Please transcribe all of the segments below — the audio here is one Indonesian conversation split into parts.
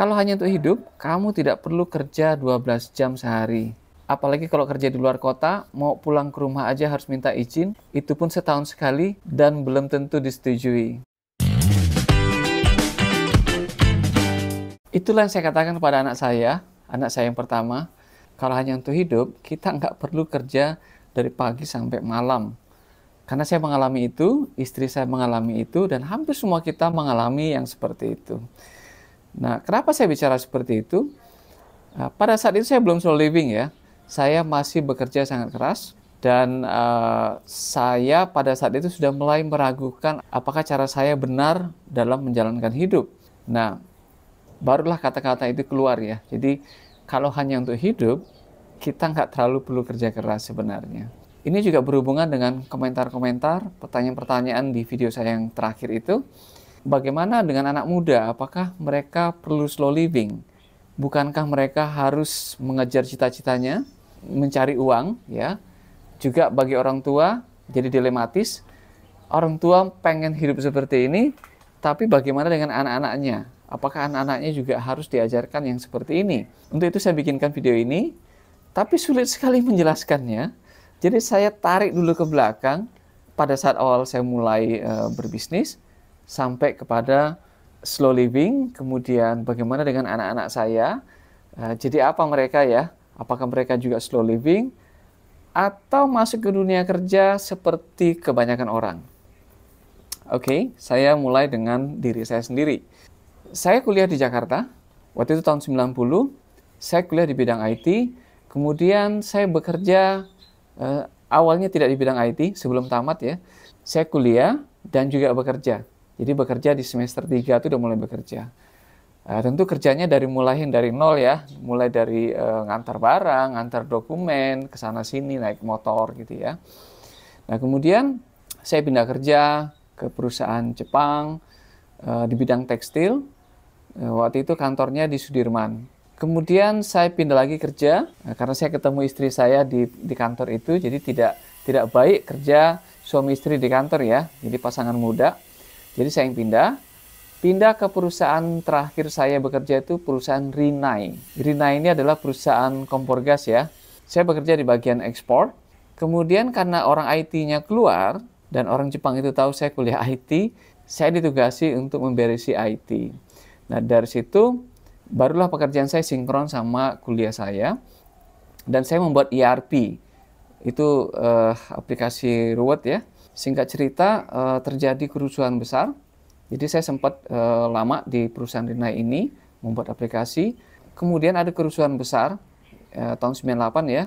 Kalau hanya untuk hidup, kamu tidak perlu kerja 12 jam sehari. Apalagi kalau kerja di luar kota, mau pulang ke rumah aja harus minta izin, itu pun setahun sekali dan belum tentu disetujui. Itulah yang saya katakan kepada anak saya yang pertama, kalau hanya untuk hidup, kita nggak perlu kerja dari pagi sampai malam. Karena saya mengalami itu, istri saya mengalami itu, dan hampir semua kita mengalami yang seperti itu. Nah, kenapa saya bicara seperti itu? Pada saat itu saya belum slow living ya. Saya masih bekerja sangat keras dan saya pada saat itu sudah mulai meragukan apakah cara saya benar dalam menjalankan hidup. Nah, barulah kata-kata itu keluar ya. Jadi, kalau hanya untuk hidup, kita nggak terlalu perlu kerja keras sebenarnya. Ini juga berhubungan dengan komentar-komentar, pertanyaan-pertanyaan di video saya yang terakhir itu. Bagaimana dengan anak muda? Apakah mereka perlu slow living? Bukankah mereka harus mengejar cita-citanya, mencari uang? Ya, juga bagi orang tua jadi dilematis. Orang tua pengen hidup seperti ini, tapi bagaimana dengan anak-anaknya? Apakah anak-anaknya juga harus diajarkan yang seperti ini? Untuk itu saya bikinkan video ini, tapi sulit sekali menjelaskannya. Jadi saya tarik dulu ke belakang pada saat awal saya mulai berbisnis, sampai kepada slow living, kemudian bagaimana dengan anak-anak saya, jadi apa mereka ya, apakah mereka juga slow living, atau masuk ke dunia kerja seperti kebanyakan orang. Oke, saya mulai dengan diri saya sendiri. Saya kuliah di Jakarta, waktu itu tahun 90, saya kuliah di bidang IT, kemudian saya bekerja, awalnya tidak di bidang IT, sebelum tamat ya, saya kuliah dan juga bekerja. Jadi bekerja di semester 3 itu udah mulai bekerja. Tentu kerjanya mulai dari nol ya, mulai dari ngantar barang, ngantar dokumen, ke sana sini naik motor gitu ya. Nah kemudian saya pindah kerja ke perusahaan Jepang di bidang tekstil. Waktu itu kantornya di Sudirman. Kemudian saya pindah lagi kerja karena saya ketemu istri saya di kantor itu, jadi tidak baik kerja suami istri di kantor ya, jadi pasangan muda. Jadi saya yang pindah ke perusahaan terakhir saya bekerja itu perusahaan Rinnai. Rinnai ini adalah perusahaan kompor gas ya. Saya bekerja di bagian ekspor. Kemudian karena orang IT-nya keluar dan orang Jepang itu tahu saya kuliah IT, saya ditugasi untuk memberesi IT. Nah dari situ barulah pekerjaan saya sinkron sama kuliah saya. Dan saya membuat ERP. Itu aplikasi ruwet ya. Singkat cerita, terjadi kerusuhan besar. Jadi saya sempat lama di perusahaan Rinnai ini membuat aplikasi. Kemudian ada kerusuhan besar tahun 98 ya.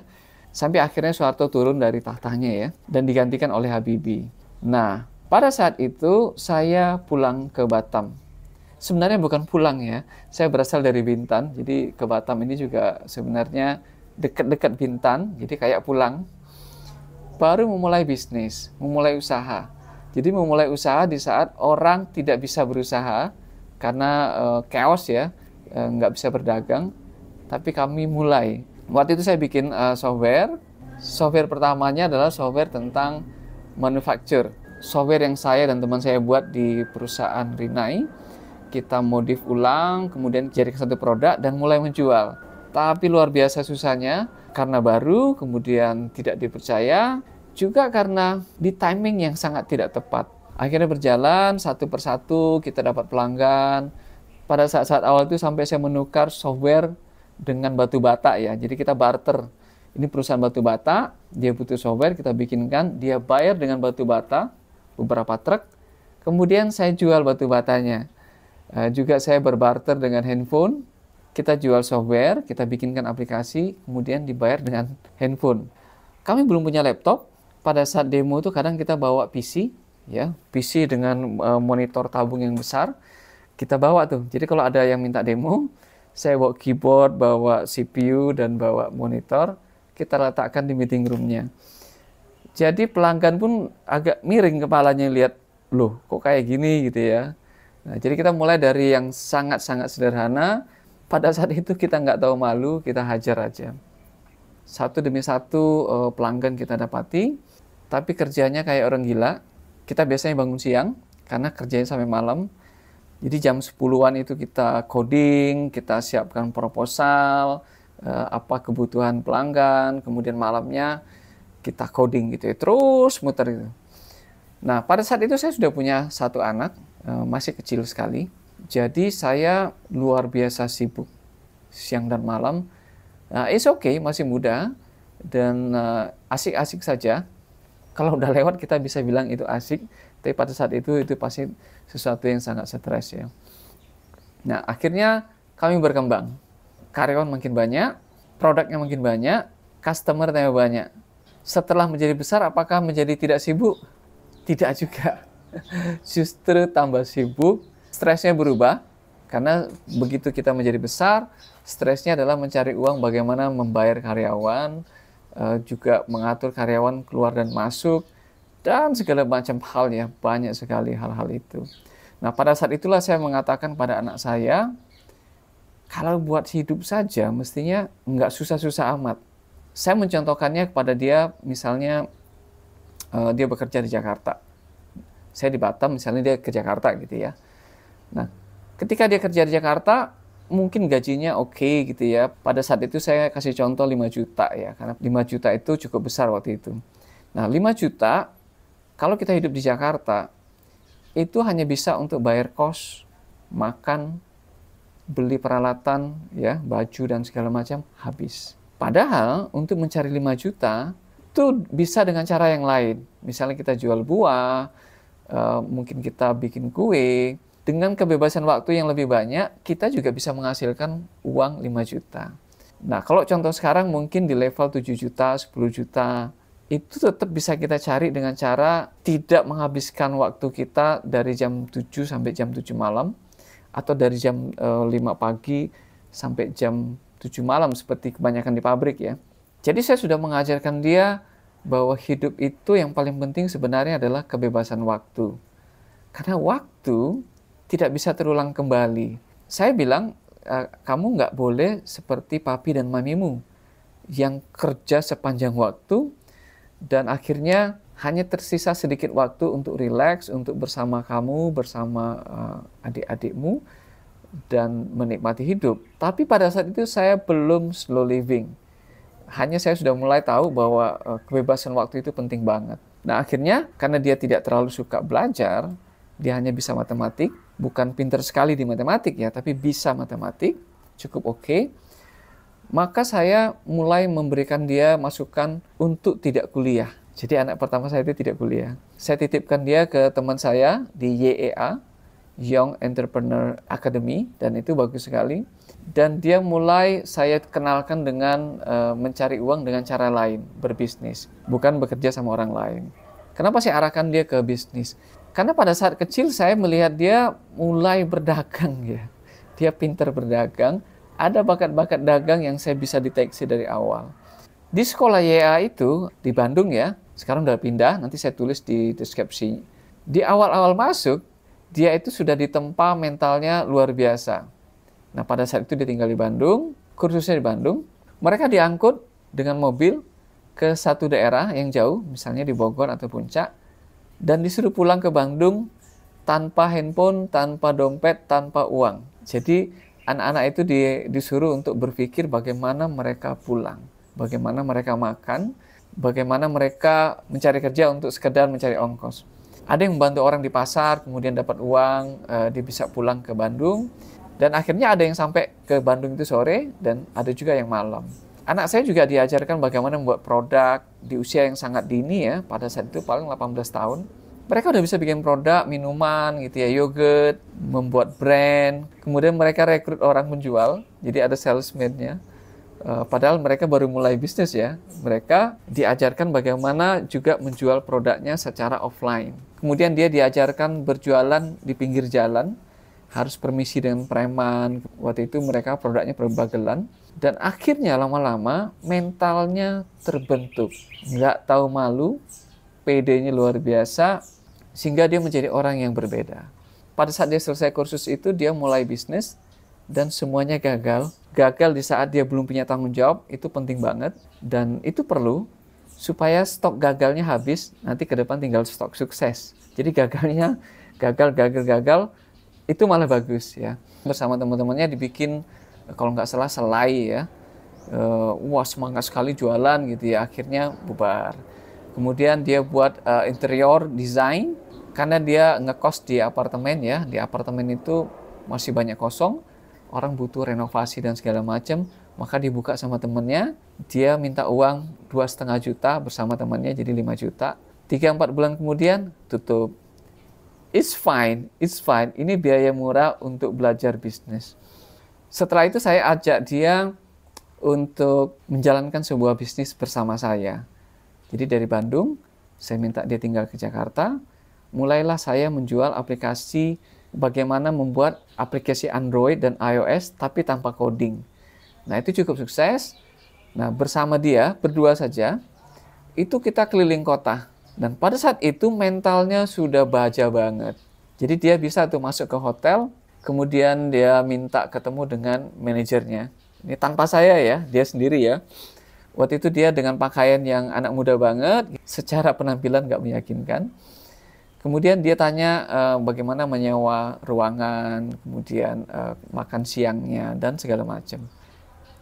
Sampai akhirnya Soeharto turun dari tahtanya ya dan digantikan oleh Habibie. Nah, pada saat itu saya pulang ke Batam. Sebenarnya bukan pulang ya. Saya berasal dari Bintan. Jadi ke Batam ini juga sebenarnya dekat-dekat Bintan. Jadi kayak pulang. Baru memulai bisnis, memulai usaha. Jadi memulai usaha di saat orang tidak bisa berusaha karena chaos ya, nggak bisa berdagang. Tapi kami mulai. Waktu itu saya bikin software. Software pertamanya adalah software tentang manufacture. Software yang saya dan teman saya buat di perusahaan Rinnai. Kita modif ulang, kemudian jadi satu produk dan mulai menjual. Tapi luar biasa susahnya. Karena baru, kemudian tidak dipercaya, juga karena di timing yang sangat tidak tepat. Akhirnya berjalan satu persatu, kita dapat pelanggan. Pada saat-saat awal itu sampai saya menukar software dengan batu bata ya. Jadi kita barter. Ini perusahaan batu bata, dia butuh software, kita bikinkan, dia bayar dengan batu bata, beberapa truk. Kemudian saya jual batu batanya. Juga saya berbarter dengan handphone. Kita jual software, kita bikinkan aplikasi, kemudian dibayar dengan handphone. Kami belum punya laptop. Pada saat demo itu kadang kita bawa PC, ya, PC dengan monitor tabung yang besar. Kita bawa tuh. Jadi kalau ada yang minta demo, saya bawa keyboard, bawa CPU dan bawa monitor. Kita letakkan di meeting room-nya. Jadi pelanggan pun agak miring kepalanya lihat, loh, kok kayak gini gitu ya. Nah, jadi kita mulai dari yang sangat-sangat sederhana. Pada saat itu kita nggak tahu malu, kita hajar aja. Satu demi satu pelanggan kita dapati, tapi kerjanya kayak orang gila. Kita biasanya bangun siang, karena kerjanya sampai malam. Jadi jam 10-an itu kita coding, kita siapkan proposal, apa kebutuhan pelanggan, kemudian malamnya kita coding gitu ya, terus muter itu. Nah, pada saat itu saya sudah punya satu anak, masih kecil sekali. Jadi saya luar biasa sibuk siang dan malam. Nah, it's okay, masih muda dan asik-asik saja. Kalau udah lewat kita bisa bilang itu asik, tapi pada saat itu pasti sesuatu yang sangat stres ya. Nah, akhirnya kami berkembang. Karyawan makin banyak, produknya makin banyak, customer tambah banyak. Setelah menjadi besar, apakah menjadi tidak sibuk? Tidak juga. Justru tambah sibuk, stresnya berubah. Karena begitu kita menjadi besar, stresnya adalah mencari uang bagaimana membayar karyawan, juga mengatur karyawan keluar dan masuk, dan segala macam hal ya, banyak sekali hal-hal itu. Nah, pada saat itulah saya mengatakan pada anak saya, kalau buat hidup saja mestinya nggak susah-susah amat. Saya mencontohkannya kepada dia, misalnya dia bekerja di Jakarta. Saya di Batam, misalnya dia ke Jakarta gitu ya. Nah, ketika dia kerja di Jakarta, mungkin gajinya oke gitu ya. Pada saat itu saya kasih contoh 5 juta ya, karena 5 juta itu cukup besar waktu itu. Nah, 5 juta, kalau kita hidup di Jakarta, itu hanya bisa untuk bayar kos, makan, beli peralatan, ya, baju dan segala macam, habis. Padahal untuk mencari 5 juta, itu bisa dengan cara yang lain. Misalnya kita jual buah, mungkin kita bikin kue. Dengan kebebasan waktu yang lebih banyak, kita juga bisa menghasilkan uang 5 juta. Nah, kalau contoh sekarang mungkin di level 7 juta, 10 juta, itu tetap bisa kita cari dengan cara tidak menghabiskan waktu kita dari jam 7 sampai jam 7 malam, atau dari jam 5 pagi sampai jam 7 malam, seperti kebanyakan di pabrik ya. Jadi saya sudah mengajarkan dia bahwa hidup itu yang paling penting sebenarnya adalah kebebasan waktu. Karena waktu tidak bisa terulang kembali. Saya bilang, kamu nggak boleh seperti papi dan mamimu yang kerja sepanjang waktu dan akhirnya hanya tersisa sedikit waktu untuk rileks, untuk bersama kamu, bersama adik-adikmu, dan menikmati hidup. Tapi pada saat itu saya belum slow living. Hanya saya sudah mulai tahu bahwa kebebasan waktu itu penting banget. Nah, akhirnya karena dia tidak terlalu suka belajar, dia hanya bisa matematik, bukan pintar sekali di matematik ya, tapi bisa matematik, cukup oke. Maka saya mulai memberikan dia masukan untuk tidak kuliah. Jadi anak pertama saya itu tidak kuliah. Saya titipkan dia ke teman saya di YEA, Young Entrepreneur Academy, dan itu bagus sekali. Dan dia mulai saya kenalkan dengan mencari uang dengan cara lain, berbisnis, bukan bekerja sama orang lain. Kenapa saya arahkan dia ke bisnis? Karena pada saat kecil saya melihat dia mulai berdagang ya. Dia pintar berdagang, ada bakat-bakat dagang yang saya bisa deteksi dari awal. Di sekolah YA itu, di Bandung ya, sekarang udah pindah, nanti saya tulis di deskripsi. Di awal-awal masuk, dia itu sudah ditempa mentalnya luar biasa. Nah, pada saat itu dia tinggal di Bandung, kursusnya di Bandung. Mereka diangkut dengan mobil ke satu daerah yang jauh, misalnya di Bogor atau Puncak, dan disuruh pulang ke Bandung tanpa handphone, tanpa dompet, tanpa uang. Jadi anak-anak itu disuruh untuk berpikir bagaimana mereka pulang, bagaimana mereka makan, bagaimana mereka mencari kerja untuk sekedar mencari ongkos. Ada yang membantu orang di pasar, kemudian dapat uang, dia bisa pulang ke Bandung. Dan akhirnya ada yang sampai ke Bandung itu sore, dan ada juga yang malam. Anak saya juga diajarkan bagaimana membuat produk di usia yang sangat dini ya, pada saat itu paling 18 tahun. Mereka udah bisa bikin produk, minuman gitu ya, yogurt, membuat brand. Kemudian mereka rekrut orang penjual, jadi ada salesman-nya. Padahal mereka baru mulai bisnis ya. Mereka diajarkan bagaimana juga menjual produknya secara offline. Kemudian dia diajarkan berjualan di pinggir jalan, harus permisi dengan preman. Waktu itu mereka produknya berbagelan. Dan akhirnya lama-lama mentalnya terbentuk. Nggak tahu malu, PD-nya luar biasa, sehingga dia menjadi orang yang berbeda. Pada saat dia selesai kursus itu, dia mulai bisnis, dan semuanya gagal. Gagal di saat dia belum punya tanggung jawab, itu penting banget. Dan itu perlu, supaya stok gagalnya habis, nanti ke depan tinggal stok sukses. Jadi gagal, itu malah bagus ya. Bersama teman-temannya dibikin kalau nggak salah selai ya. Wah semangat sekali jualan gitu ya, akhirnya bubar. Kemudian dia buat interior design, karena dia ngekos di apartemen ya, di apartemen itu masih banyak kosong, orang butuh renovasi dan segala macam, maka dibuka sama temennya, dia minta uang 2,5 juta bersama temannya jadi 5 juta. 3-4 bulan kemudian tutup. It's fine, ini biaya murah untuk belajar bisnis. Setelah itu saya ajak dia untuk menjalankan sebuah bisnis bersama saya. Jadi dari Bandung, saya minta dia tinggal ke Jakarta. Mulailah saya menjual aplikasi, bagaimana membuat aplikasi Android dan iOS tapi tanpa coding. Nah itu cukup sukses. Nah bersama dia, berdua saja, itu kita keliling kota. Dan pada saat itu mentalnya sudah baja banget. Jadi dia bisa tuh masuk ke hotel, kemudian dia minta ketemu dengan manajernya. Ini tanpa saya ya, dia sendiri ya. Waktu itu dia dengan pakaian yang anak muda banget, secara penampilan nggak meyakinkan. Kemudian dia tanya bagaimana menyewa ruangan, kemudian makan siangnya, dan segala macam.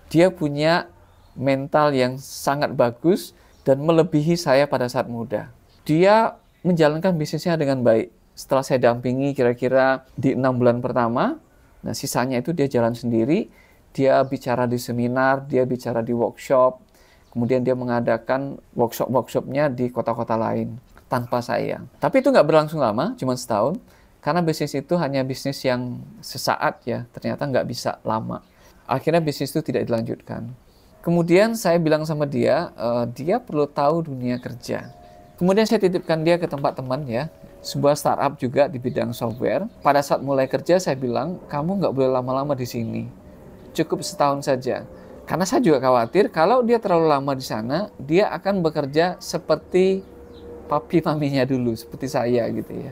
Dia punya mental yang sangat bagus dan melebihi saya pada saat muda. Dia menjalankan bisnisnya dengan baik. Setelah saya dampingi kira-kira di 6 bulan pertama, nah sisanya itu dia jalan sendiri. Dia bicara di seminar, dia bicara di workshop, kemudian dia mengadakan workshop-workshopnya di kota-kota lain tanpa saya. Tapi itu nggak berlangsung lama, cuma setahun, karena bisnis itu hanya bisnis yang sesaat ya, ternyata nggak bisa lama. Akhirnya bisnis itu tidak dilanjutkan. Kemudian saya bilang sama dia, dia perlu tahu dunia kerja. Kemudian saya titipkan dia ke tempat teman ya, sebuah startup juga di bidang software. Pada saat mulai kerja saya bilang, kamu nggak boleh lama-lama di sini. Cukup setahun saja. Karena saya juga khawatir kalau dia terlalu lama di sana, dia akan bekerja seperti papi maminya dulu, seperti saya gitu ya.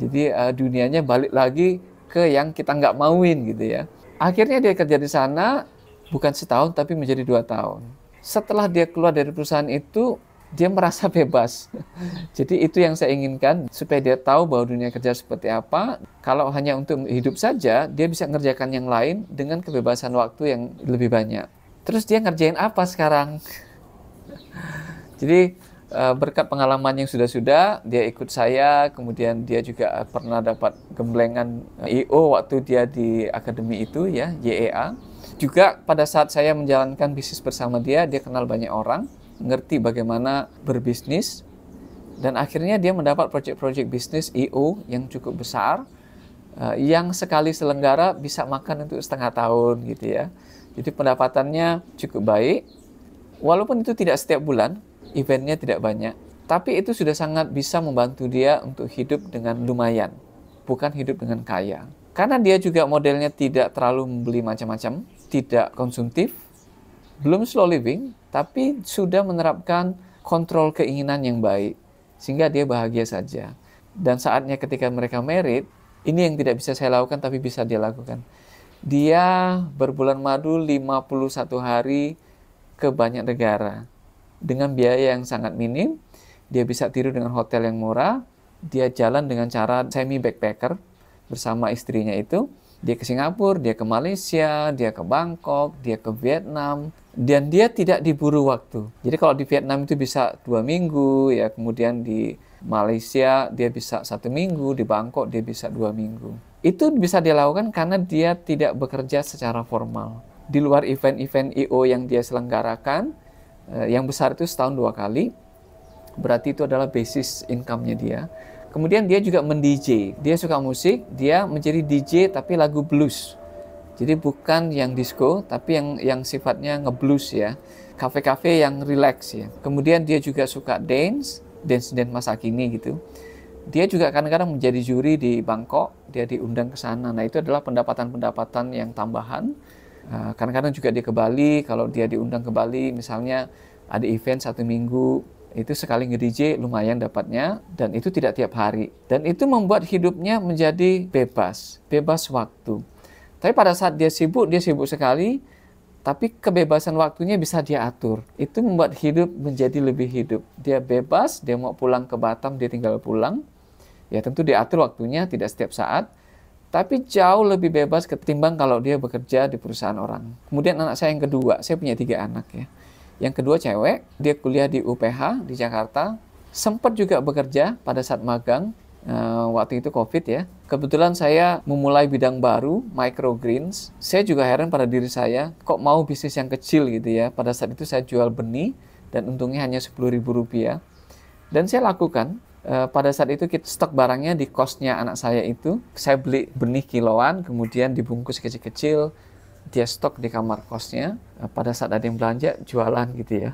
Jadi dunianya balik lagi ke yang kita nggak mauin gitu ya. Akhirnya dia kerja di sana bukan setahun tapi menjadi 2 tahun. Setelah dia keluar dari perusahaan itu, dia merasa bebas. Jadi itu yang saya inginkan, supaya dia tahu bahwa dunia kerja seperti apa. Kalau hanya untuk hidup saja, dia bisa ngerjakan yang lain dengan kebebasan waktu yang lebih banyak. Terus dia ngerjain apa sekarang? Jadi berkat pengalaman yang sudah-sudah, dia ikut saya, kemudian dia juga pernah dapat gemblengan I.O. waktu dia di akademi itu ya, YEA. Juga pada saat saya menjalankan bisnis bersama dia kenal banyak orang, ngerti bagaimana berbisnis, dan akhirnya dia mendapat proyek-proyek bisnis I.O. yang cukup besar, yang sekali selenggara bisa makan untuk setengah tahun gitu ya. Jadi pendapatannya cukup baik, walaupun itu tidak setiap bulan, eventnya tidak banyak, tapi itu sudah sangat bisa membantu dia untuk hidup dengan lumayan, bukan hidup dengan kaya. Karena dia juga modelnya tidak terlalu membeli macam-macam, tidak konsumtif, belum slow living, tapi sudah menerapkan kontrol keinginan yang baik, sehingga dia bahagia saja. Dan saatnya ketika mereka married, ini yang tidak bisa saya lakukan tapi bisa dia lakukan. Dia berbulan madu 51 hari ke banyak negara dengan biaya yang sangat minim. Dia bisa tidur dengan hotel yang murah. Dia jalan dengan cara semi backpacker bersama istrinya itu. Dia ke Singapura, dia ke Malaysia, dia ke Bangkok, dia ke Vietnam, dan dia tidak diburu waktu. Jadi kalau di Vietnam itu bisa 2 minggu, ya kemudian di Malaysia dia bisa 1 minggu, di Bangkok dia bisa 2 minggu. Itu bisa dia lakukan karena dia tidak bekerja secara formal. Di luar event-event I.O. yang dia selenggarakan, yang besar itu setahun 2 kali, berarti itu adalah basis income-nya dia. Kemudian dia juga men-DJ. Dia suka musik, dia menjadi DJ tapi lagu blues. Jadi bukan yang disco, tapi yang sifatnya nge-blues ya. Kafe-kafe yang relax ya. Kemudian dia juga suka dance masa kini gitu. Dia juga kadang-kadang menjadi juri di Bangkok, dia diundang ke sana. Nah itu adalah pendapatan-pendapatan yang tambahan. Kadang-kadang juga dia ke Bali, kalau dia diundang ke Bali, misalnya ada event 1 minggu, itu sekali nge-DJ lumayan dapatnya, dan itu tidak tiap hari. Dan itu membuat hidupnya menjadi bebas waktu. Tapi pada saat dia sibuk sekali, tapi kebebasan waktunya bisa dia atur. Itu membuat hidup menjadi lebih hidup. Dia bebas, dia mau pulang ke Batam, dia tinggal pulang. Ya tentu diatur waktunya, tidak setiap saat. tapi jauh lebih bebas ketimbang kalau dia bekerja di perusahaan orang. Kemudian anak saya yang kedua, saya punya 3 anak ya. Yang kedua cewek, dia kuliah di UPH di Jakarta, sempat juga bekerja pada saat magang, waktu itu COVID ya. Kebetulan saya memulai bidang baru, microgreens. Saya juga heran pada diri saya, kok mau bisnis yang kecil gitu ya. Pada saat itu saya jual benih, dan untungnya hanya Rp10.000. Dan saya lakukan. Pada saat itu kita stok barangnya di kosnya anak saya itu, saya beli benih kiloan, kemudian dibungkus kecil-kecil, dia stok di kamar kosnya, pada saat ada yang belanja, jualan gitu ya.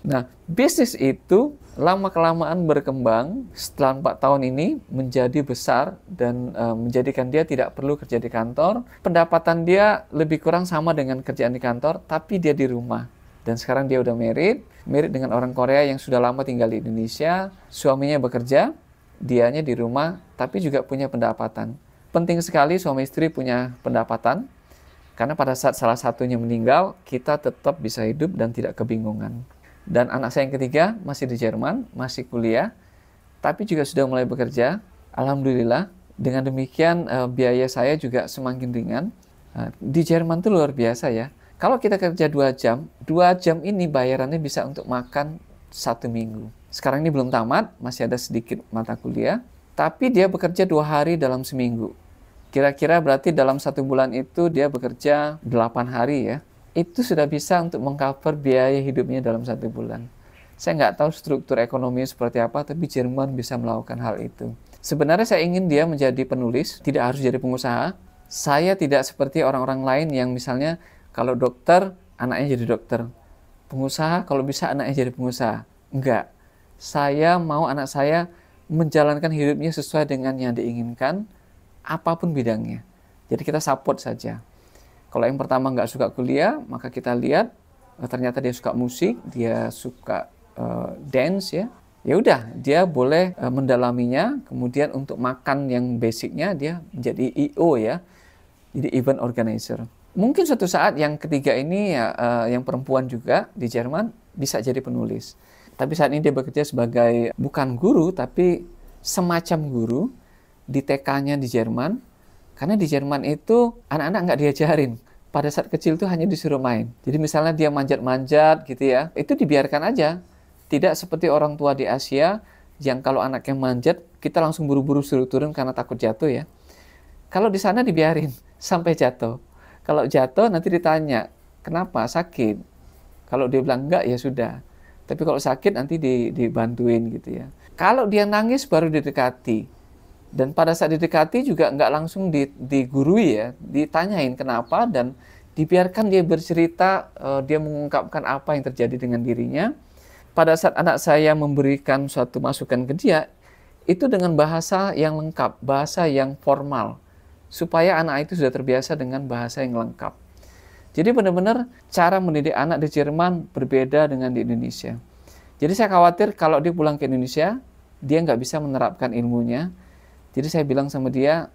Nah, bisnis itu lama-kelamaan berkembang, setelah 4 tahun ini menjadi besar dan menjadikan dia tidak perlu kerja di kantor, pendapatan dia lebih kurang sama dengan kerjaan di kantor, tapi dia di rumah. Dan sekarang dia udah married dengan orang Korea yang sudah lama tinggal di Indonesia. Suaminya bekerja, dianya di rumah, tapi juga punya pendapatan. Penting sekali suami istri punya pendapatan, karena pada saat salah satunya meninggal, kita tetap bisa hidup dan tidak kebingungan. Dan anak saya yang ketiga masih di Jerman, masih kuliah, tapi juga sudah mulai bekerja. Alhamdulillah, dengan demikian biaya saya juga semakin ringan. Di Jerman itu luar biasa ya. Kalau kita kerja 2 jam ini bayarannya bisa untuk makan 1 minggu. Sekarang ini belum tamat, masih ada sedikit mata kuliah, tapi dia bekerja 2 hari dalam seminggu. Kira-kira berarti dalam 1 bulan itu dia bekerja 8 hari ya. Itu sudah bisa untuk mengcover biaya hidupnya dalam 1 bulan. Saya nggak tahu struktur ekonomi seperti apa, tapi Jerman bisa melakukan hal itu. Sebenarnya saya ingin dia menjadi penulis, tidak harus jadi pengusaha. Saya tidak seperti orang-orang lain yang misalnya kalau dokter, anaknya jadi dokter. Pengusaha, kalau bisa anaknya jadi pengusaha. Enggak. Saya mau anak saya menjalankan hidupnya sesuai dengan yang diinginkan, apapun bidangnya. Jadi kita support saja. Kalau yang pertama nggak suka kuliah, maka kita lihat, ternyata dia suka musik, dia suka dance ya. Ya udah, dia boleh mendalaminya. Kemudian untuk makan yang basicnya, dia menjadi EO ya. Jadi event organizer. Mungkin suatu saat yang ketiga ini ya, yang perempuan juga di Jerman bisa jadi penulis. Tapi saat ini dia bekerja sebagai bukan guru tapi semacam guru di TK-nya di Jerman. Karena di Jerman itu anak-anak nggak diajarin. Pada saat kecil itu hanya disuruh main. Jadi misalnya dia manjat-manjat gitu ya, itu dibiarkan aja. Tidak seperti orang tua di Asia yang kalau anaknya manjat kita langsung buru-buru suruh turun karena takut jatuh ya. Kalau di sana dibiarin sampai jatuh. Kalau jatuh nanti ditanya, kenapa? Sakit. Kalau dia bilang enggak, ya sudah. Tapi kalau sakit nanti dibantuin gitu ya. Kalau dia nangis baru didekati. Dan pada saat didekati juga enggak langsung digurui ya. Ditanyain kenapa dan dibiarkan dia bercerita, dia mengungkapkan apa yang terjadi dengan dirinya. Pada saat anak saya memberikan suatu masukan ke dia, itu dengan bahasa yang lengkap, bahasa yang formal. Supaya anak itu sudah terbiasa dengan bahasa yang lengkap. Jadi benar-benar cara mendidik anak di Jerman berbeda dengan di Indonesia. Jadi saya khawatir kalau dia pulang ke Indonesia, dia nggak bisa menerapkan ilmunya. Jadi saya bilang sama dia,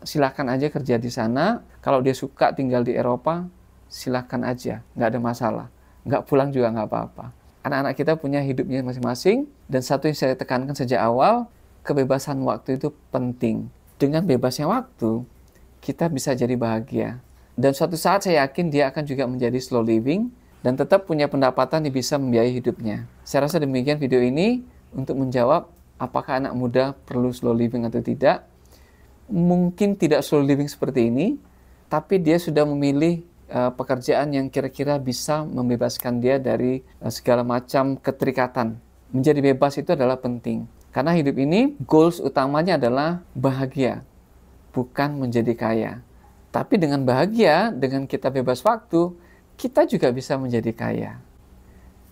silahkan aja kerja di sana. Kalau dia suka tinggal di Eropa, silahkan aja, nggak ada masalah. Nggak pulang juga nggak apa-apa. Anak-anak kita punya hidupnya masing-masing. Dan satu yang saya tekankan sejak awal, kebebasan waktu itu penting. Dengan bebasnya waktu, kita bisa jadi bahagia. Dan suatu saat saya yakin dia akan juga menjadi slow living dan tetap punya pendapatan yang bisa membiayai hidupnya. Saya rasa demikian video ini untuk menjawab apakah anak muda perlu slow living atau tidak. Mungkin tidak slow living seperti ini, tapi dia sudah memilih pekerjaan yang kira-kira bisa membebaskan dia dari segala macam keterikatan. Menjadi bebas itu adalah penting. Karena hidup ini, goals utamanya adalah bahagia, bukan menjadi kaya. Tapi dengan bahagia, dengan kita bebas waktu, kita juga bisa menjadi kaya.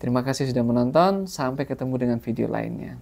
Terima kasih sudah menonton, sampai ketemu dengan video lainnya.